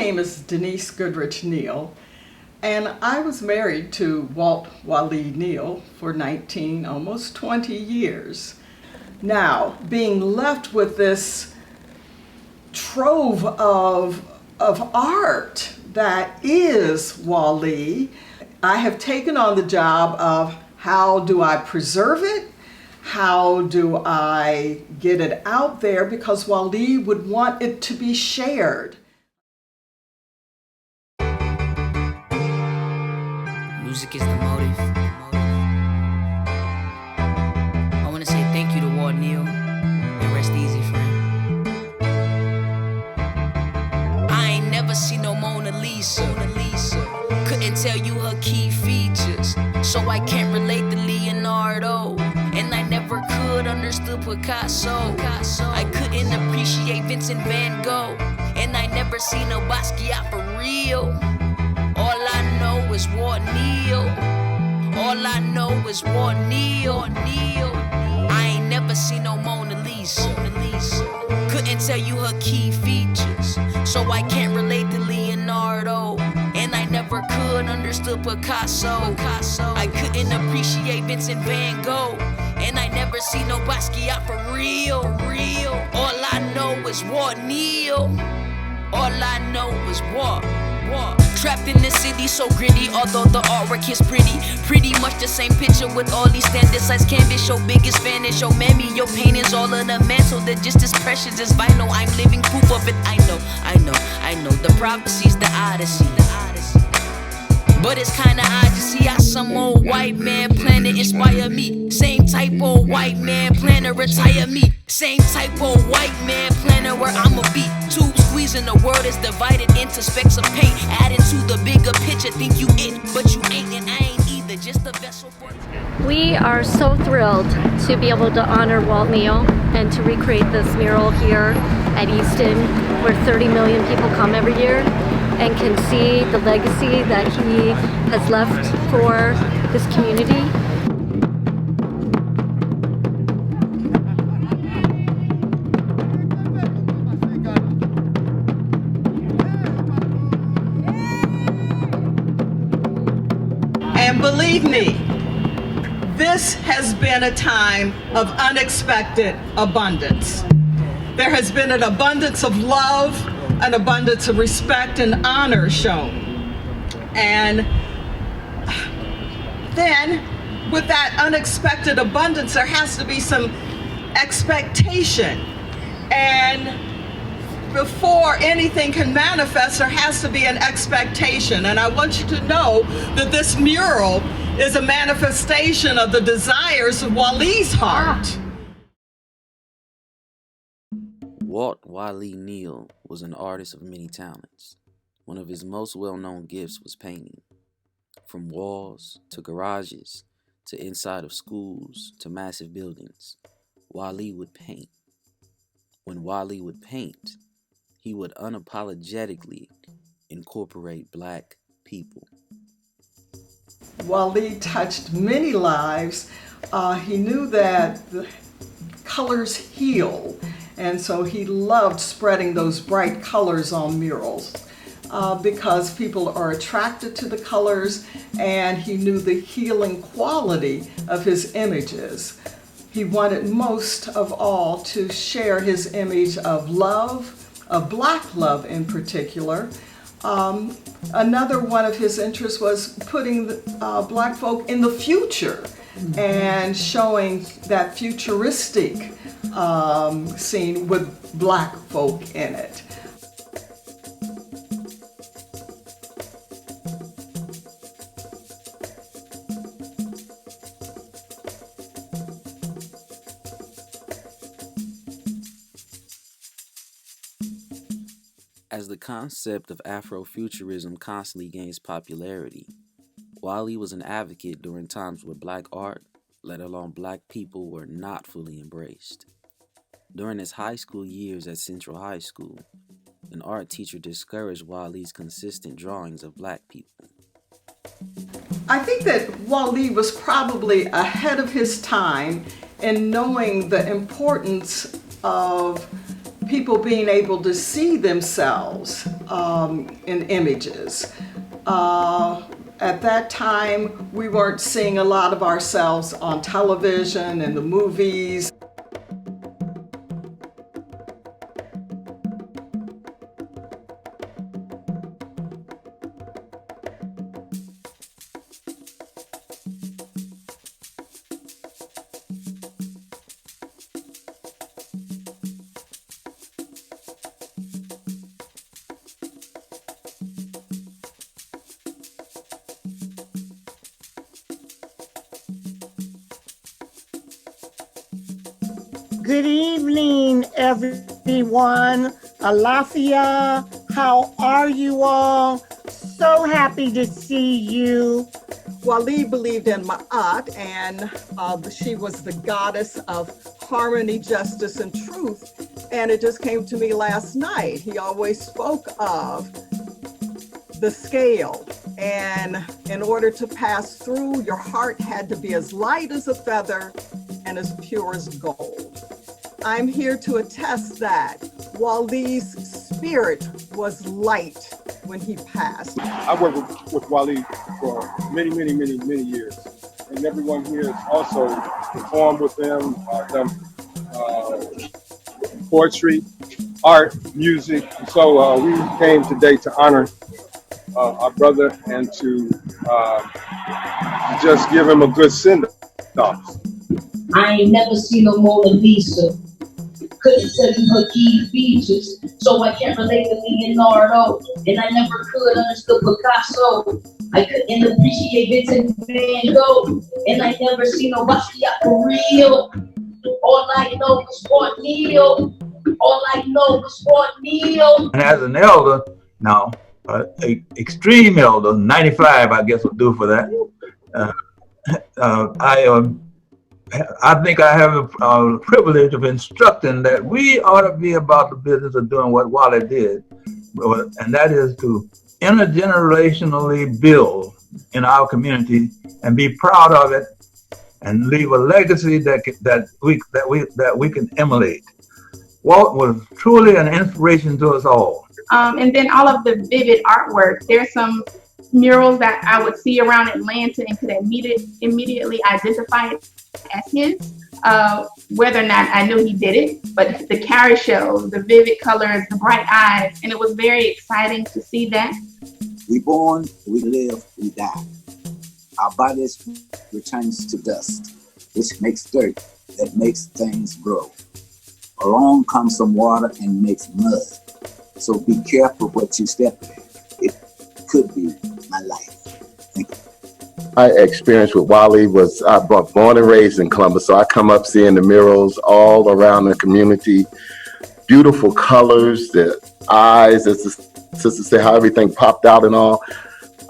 name is Denise Goodrich Neal, and I was married to Walt Neal for 19, almost 20 years. Now, being left with this trove of art that is Wally, I have taken on the job of how do I preserve it? How do I get it out there? Because Wally would want it to be shared. Music is the motive. I want to say thank you to Walt Neal and rest easy, friend. I ain't never seen no Mona Lisa. Couldn't tell you her key features, so I can't relate to Leonardo. And I never could understood Picasso. I couldn't appreciate Vincent Van Gogh, and I never seen no Basquiat for real. All I know is Walt Neal. All I know is Walt Neal. I ain't never seen no Mona Lisa. Couldn't tell you her key features, so I can't relate to Leonardo. And I never could understood Picasso. I couldn't appreciate Vincent Van Gogh, and I never seen no Basquiat for real. All I know is Walt Neal. All I know is Walt. Trapped in the city so gritty, although the artwork is pretty much the same picture with all these standard size canvas. Your biggest fan is your mammy, your paintings all on the mantle. They're just as precious as vinyl. I'm living proof of it. I know the prophecies, the odyssey. But it's kinda odd to see how some old white man plan to inspire me. Same type of white man plan to retire me. Same type of white man plan to where I'ma be. Tube squeezing, the world is divided into specks of paint. Adding to the bigger picture, think you it, but you ain't, and I ain't either, just a vessel for. We are so thrilled to be able to honor Walt Neal and to recreate this mural here at Easton, where 30 million people come every year and can see the legacy that he has left for this community. And believe me, this has been a time of unexpected abundance. There has been an abundance of love, an abundance of respect and honor shown. And then with that unexpected abundance, there has to be some expectation. And before anything can manifest, there has to be an expectation. And I want you to know that this mural is a manifestation of the desires of Wally's heart. Walt Wally Neal was an artist of many talents. One of his most well-known gifts was painting. From walls to garages to inside of schools to massive buildings, Wally would paint. When Wally would paint, he would unapologetically incorporate Black people. Wally touched many lives. He knew that the colors heal. And so he loved spreading those bright colors on murals because people are attracted to the colors, and he knew the healing quality of his images. He wanted most of all to share his image of love, of Black love in particular. Another one of his interests was putting Black folk in the future and showing that futuristic scene with Black folk in it. As the concept of Afrofuturism constantly gains popularity, Wally was an advocate during times where Black art, let alone Black people, were not fully embraced. During his high school years at Central High School, an art teacher discouraged Wally's consistent drawings of Black people. I think that Wally was probably ahead of his time in knowing the importance of people being able to see themselves in images. At that time, we weren't seeing a lot of ourselves on television and the movies. Good evening, everyone. Alafia, how are you all? So happy to see you. Wali believed in Ma'at, and she was the goddess of harmony, justice, and truth. And it just came to me last night. He always spoke of the scale. And in order to pass through, your heart had to be as light as a feather and as pure as gold. I'm here to attest that Wali's spirit was light when he passed. I worked with Wali for many years. And everyone here has also performed with him, done poetry, art, music. So we came today to honor our brother and to just give him a good send-off. I ain't never seen no Mona Lisa. Couldn't tell you her key features, so I can't relate to Leonardo. And I never could understood Picasso. I couldn't appreciate Vincent Van Gogh. And I never seen no Basquiat for real. All I know was Fort Neal. All I know was Fort Neal. And as an elder now, extreme elder, 95 I guess will do for that. I think I have a privilege of instructing that we ought to be about the business of doing what Wally did, and that is to intergenerationally build in our community and be proud of it and leave a legacy that we can emulate. Walt was truly an inspiration to us all. And then all of the vivid artwork. There's some murals that I would see around Atlanta and could immediately identify it as his, whether or not I knew he did it, but the carousel, the vivid colors, the bright eyes, and it was very exciting to see that. We born, we live, we die. Our bodies returns to dust, which makes dirt that makes things grow. Along comes some water and makes mud. So be careful what you step in. It could be my life. Thank you. My experience with Wally was I was born and raised in Columbus, so I come up seeing the murals all around the community. Beautiful colors, the eyes, as the sister said, how everything popped out and all.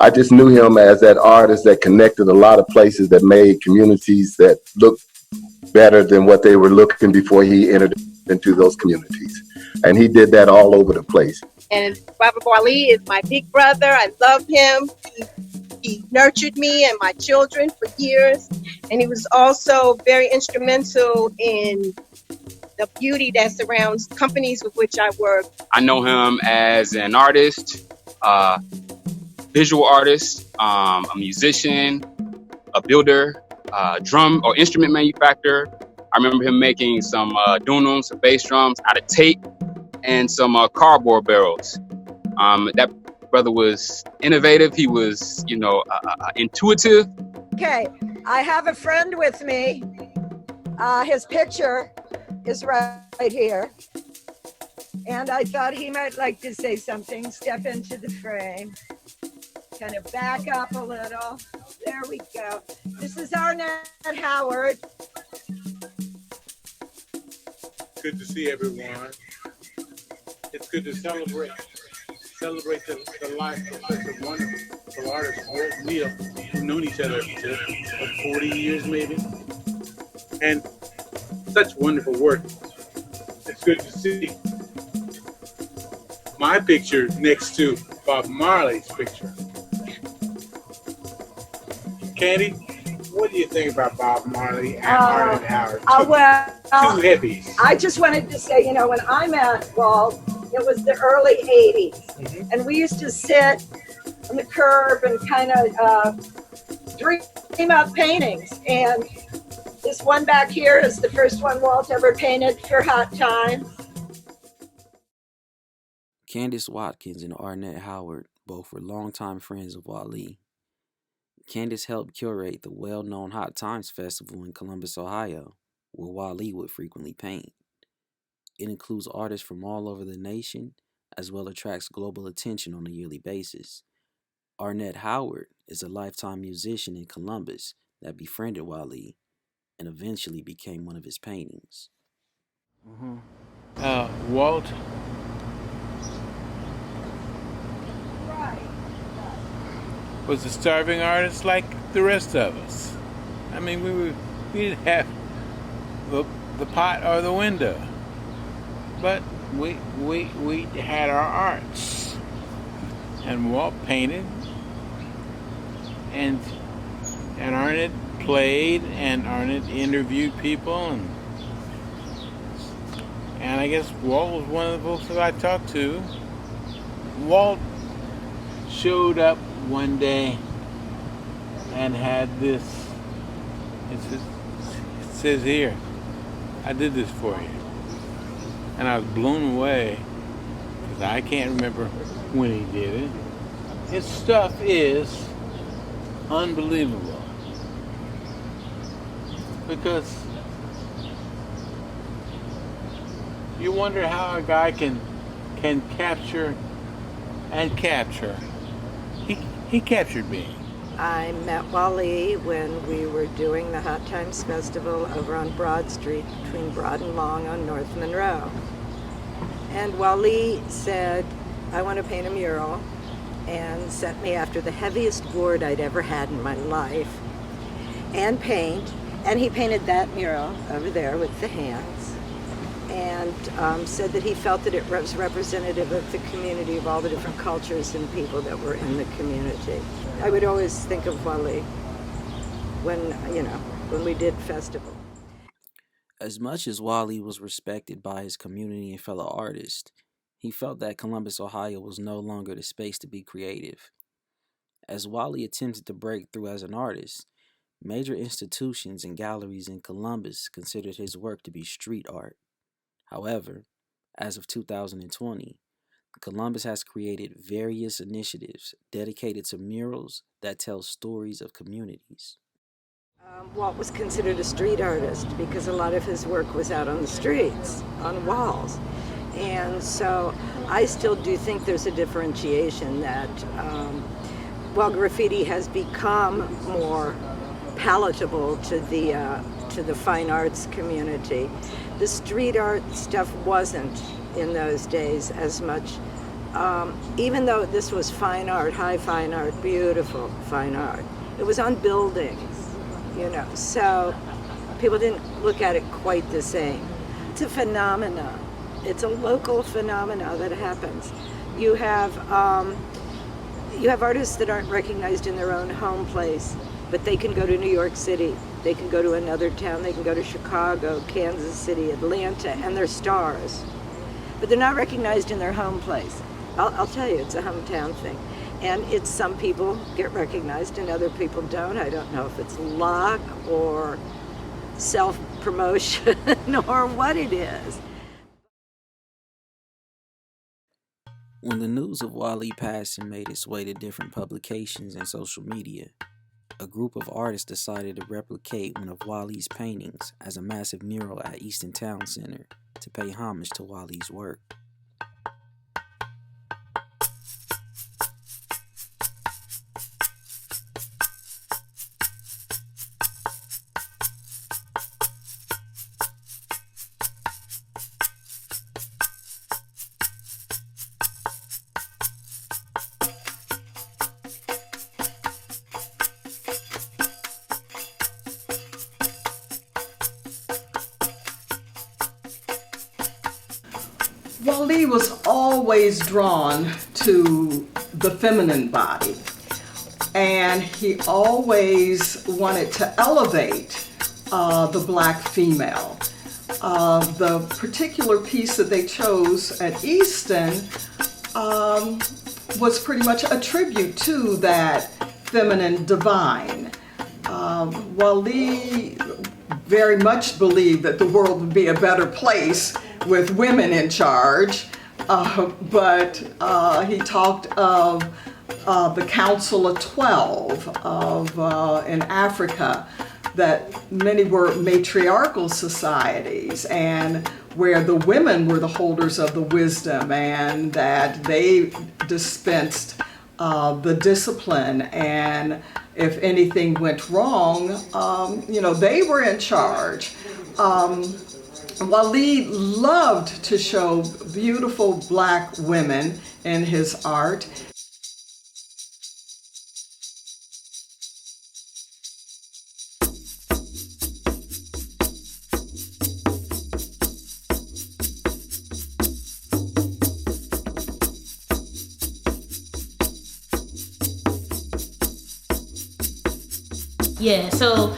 I just knew him as that artist that connected a lot of places, that made communities that looked better than what they were looking before he entered into those communities. And he did that all over the place. And Baba Wali is my big brother. I love him. He nurtured me and my children for years. And he was also very instrumental in the beauty that surrounds companies with which I work. I know him as an artist, visual artist, a musician, a builder, drum or instrument manufacturer. I remember him making some dunums, some bass drums out of tape and some cardboard barrels. That brother was innovative. He was, intuitive. Okay, I have a friend with me. His picture is right here. And I thought he might like to say something. Step into the frame. Kind of back up a little. There we go. This is Arnett Howard. Good to see everyone. It's good to celebrate the life of such a wonderful artist, Walt Neal. We've known each other for 40 years maybe. And such wonderful work. It's good to see my picture next to Bob Marley's picture. Candy, What do you think about Bob Marley and Arnold Howard? Well, Two hippies. I just wanted to say, when I met Walt, it was the early 80s. And we used to sit on the curb and kind of dream up paintings. And this one back here is the first one Walt ever painted for Hot Times. Candace Watkins and Arnett Howard both were longtime friends of Wally. Candace helped curate the well-known Hot Times Festival in Columbus, Ohio, where Wally would frequently paint. It includes artists from all over the nation, as well as attracts global attention on a yearly basis. Arnett Howard is a lifetime musician in Columbus that befriended Wally and eventually became one of his paintings. Walt was a starving artist like the rest of us. I mean, we didn't have the pot or the window, but we had our arts. And Walt painted, and Arnett played, and Arnett interviewed people, and I guess Walt was one of the folks that I talked to. Walt showed up one day and had this, it says here, I did this for you. And I was blown away, because I can't remember when he did it. His stuff is unbelievable. Because you wonder how a guy can capture and capture. He captured me. I met Wally when we were doing the Hot Times Festival over on Broad Street between Broad and Long on North Monroe. And Wally said, I want to paint a mural, and sent me after the heaviest board I'd ever had in my life, and paint. And he painted that mural over there with the hands, and said that he felt that it was representative of the community, of all the different cultures and people that were in the community. I would always think of Wally when we did festival. As much as Wally was respected by his community and fellow artists, he felt that Columbus, Ohio was no longer the space to be creative. As Wally attempted to break through as an artist, major institutions and galleries in Columbus considered his work to be street art. However, as of 2020, Columbus has created various initiatives dedicated to murals that tell stories of communities. Walt was considered a street artist because a lot of his work was out on the streets, on walls. And so I still do think there's a differentiation that while graffiti has become more palatable to the fine arts community, the street art stuff wasn't in those days as much. Even though this was fine art, high fine art, beautiful fine art, it was on buildings, so people didn't look at it quite the same. It's a phenomena. It's a local phenomena that happens. You have artists that aren't recognized in their own home place, but they can go to New York City, they can go to another town, they can go to Chicago, Kansas City, Atlanta, and they're stars. But they're not recognized in their home place. I'll tell you, it's a hometown thing. And it's some people get recognized and other people don't. I don't know if it's luck or self-promotion or what it is. When the news of Wally passing made its way to different publications and social media, a group of artists decided to replicate one of Wally's paintings as a massive mural at Easton Town Center to pay homage to Wally's work. Wally was always drawn to the feminine body. and he always wanted to elevate the black female. The particular piece that they chose at Easton was pretty much a tribute to that feminine divine. Wally very much believed that the world would be a better place with women in charge, but he talked of the Council of 12 in Africa, that many were matriarchal societies and where the women were the holders of the wisdom and that they dispensed the discipline, and if anything went wrong, they were in charge. Wally loved to show beautiful black women in his art. Yeah, so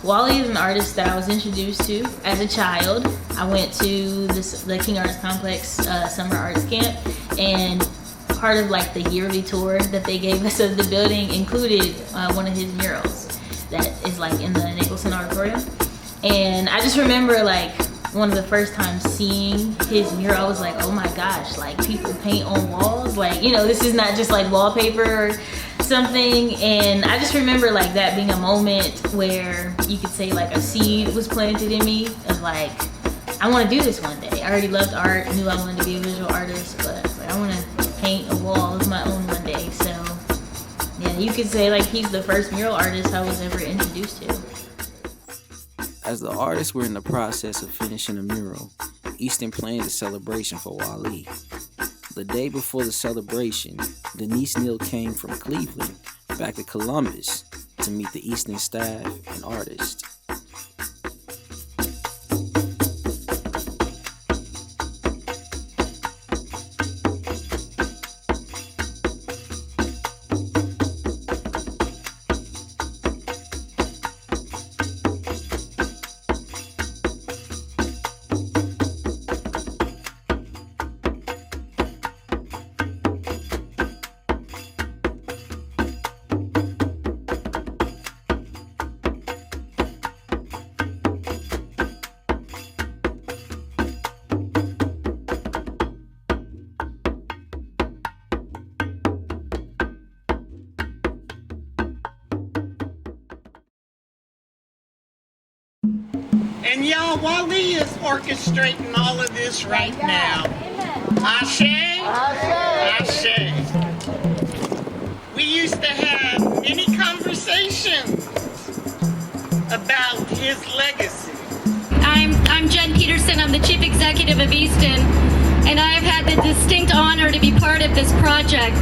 Wally is an artist that I was introduced to as a child. I went to the King Arts Complex Summer Arts Camp, and part of like the yearly tour that they gave us of the building included one of his murals that is like in the Nicholson Auditorium. And I just remember like one of the first times seeing his mural, I was like, oh my gosh, like people paint on walls, like, this is not just like wallpaper or something. And I just remember like that being a moment where you could say like a seed was planted in me of like, I want to do this one day. I already loved art, knew I wanted to be a visual artist, but like, I want to paint a wall of my own one day. So yeah, you could say like he's the first mural artist I was ever introduced to. As the artists were in the process of finishing a mural, Easton planned a celebration for Wally. The day before the celebration, Denise Neal came from Cleveland back to Columbus to meet the Easton staff and artists. And y'all, Wally is orchestrating all of this right now. Ashe? Ashe. We used to have many conversations about his legacy. I'm Jen Peterson. I'm the Chief Executive of Easton, and I've had the distinct honor to be part of this project.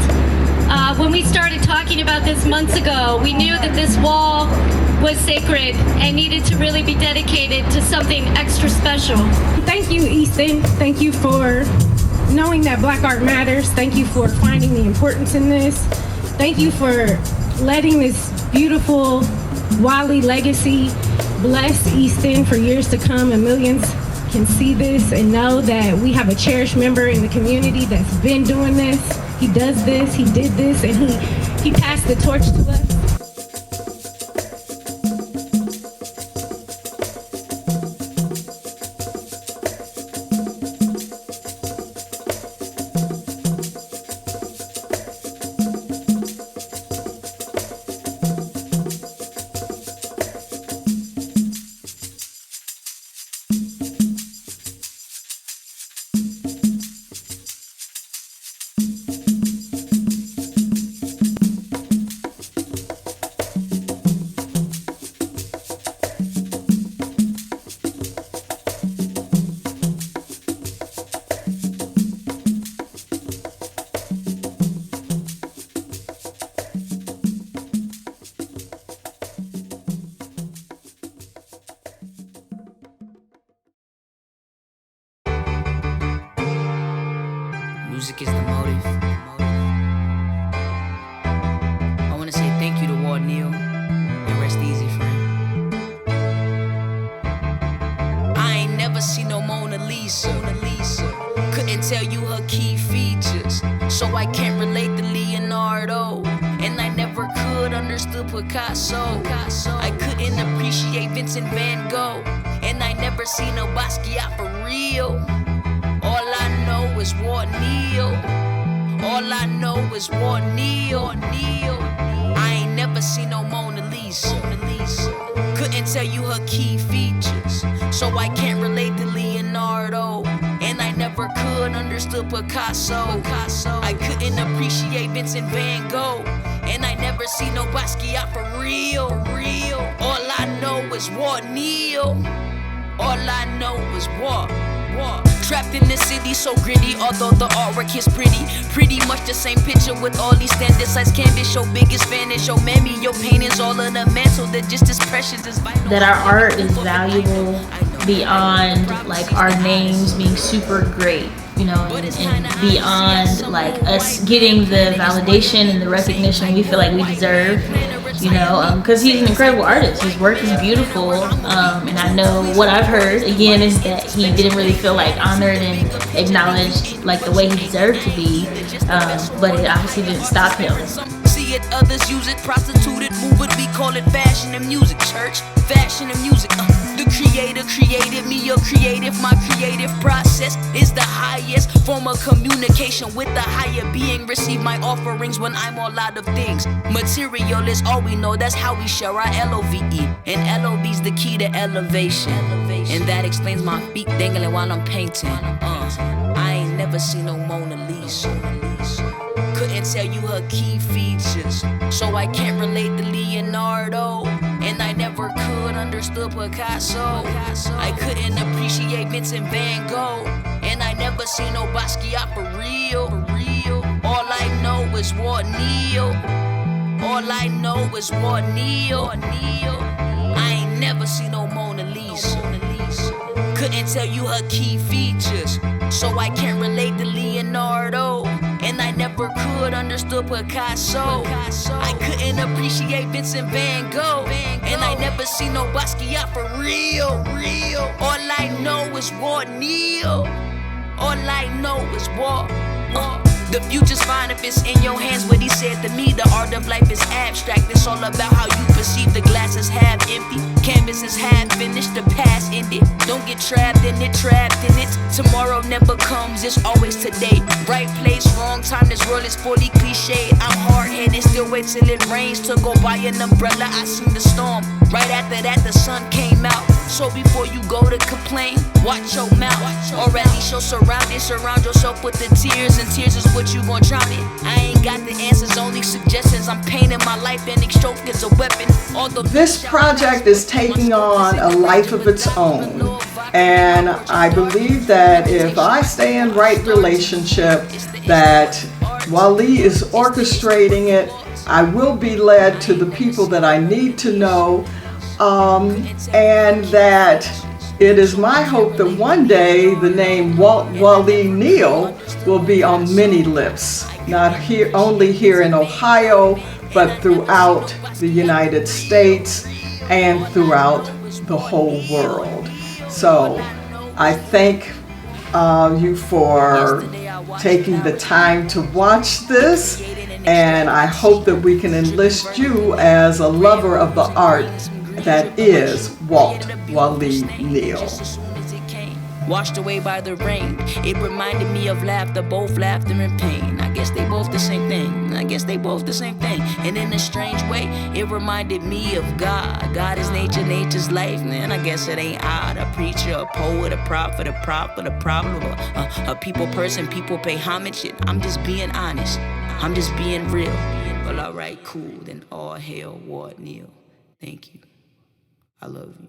When we started talking about this months ago, we knew that this wall was sacred and needed to really be dedicated to something extra special. Thank you, Easton. Thank you for knowing that Black art matters. Thank you for finding the importance in this. Thank you for letting this beautiful Wally legacy bless Easton for years to come, and millions can see this and know that we have a cherished member in the community that's been doing this. He does this, he did this, and he passed the torch to us. Music is the motive. can't relate to Leonardo. And I never could understood Picasso. I couldn't appreciate Vincent Van Gogh. And I never seen no Basquiat for real. All I know is Walt Neal. All I know is Walt Neal. I ain't never seen no Mona Lisa. Couldn't tell you her key features, so I can't relate to Leonardo. And I never could understood Picasso. I couldn't appreciate Vincent Van Gogh. And I never seen no Basquiat for real. All I know is Walt Neal. All I know is Walt. Trapped in the city so gritty, although the artwork is pretty much the same picture with all these standard size canvas. Your biggest fan is your mammy, your paintings all on the mantle. They're just as precious as vinyl. That our art is valuable beyond like our names being super great, you know, and beyond like us getting the validation and the recognition we feel like we deserve, you know, because he's an incredible artist. His work is beautiful, and I know what I've heard again is that he didn't really feel like honored and acknowledged like the way he deserved to be, but it obviously didn't stop him. See it, others use it, prostitute it, move it, we call it fashion and music. Church, fashion and music. The creator created me, your creative. My creative process is the highest form of communication with the higher being. Receive my offerings when I'm all out of things. Material is all we know, that's how we share our LOVE. And LOVE's the key to elevation. And that explains my feet dangling while I'm painting. I ain't never seen no Mona Lisa. Couldn't tell you her key features, so I can't relate to Leonardo. And I never could understood Picasso. I couldn't appreciate Vincent Van Gogh. And I never seen no Basquiat for real. All I know is Walt Neal. All I know is Walt Neal. I ain't never seen no Mona Lisa. Couldn't tell you her key features, so I can't relate to Leonardo. And I never could understood Picasso. I couldn't appreciate Vincent Van Gogh. And I never seen no Basquiat for real. All I know is Walt Neal. All I know is Walt. The future's fine if it's in your hands. What he said to me, the art of life is abstract. It's all about how you perceive. The glass is half empty, canvas is half finished, the past ended. Don't get trapped in it. Tomorrow never comes, it's always today. Right place, wrong time, this world is fully cliched. I'm hard-headed, still wait till it rains to go buy an umbrella. I seen the storm, right after that the sun came out. So before you go to complain, watch your mouth, or at least your surroundings. Surround yourself with the tears, and tears is what you gon' drown in. I ain't got the answers, only suggestions. I'm painting my life, and each stroke is a weapon. Although This project is taking on a life of its own, and I believe that if I stay in right relationship, that Wally is orchestrating it, I will be led to the people that I need to know, and that it is my hope that one day the name Walt Wally Neal will be on many lips, not here, only here in Ohio, but throughout the United States and throughout the whole world. So I thank you for taking the time to watch this, and I hope that we can enlist you as a lover of the art that is Walt Wally Neal. Washed away by the rain, it reminded me of laughter, both laughter and pain. I guess they both the same thing. And in a strange way, it reminded me of God. God is nature, nature's life. Man, I guess it ain't odd. A preacher, a poet, a prophet, a problem, a people person, people pay homage. I'm just being honest. I'm just being real. Well, alright, cool. Then all hail Walt Neal. Thank you. I love you.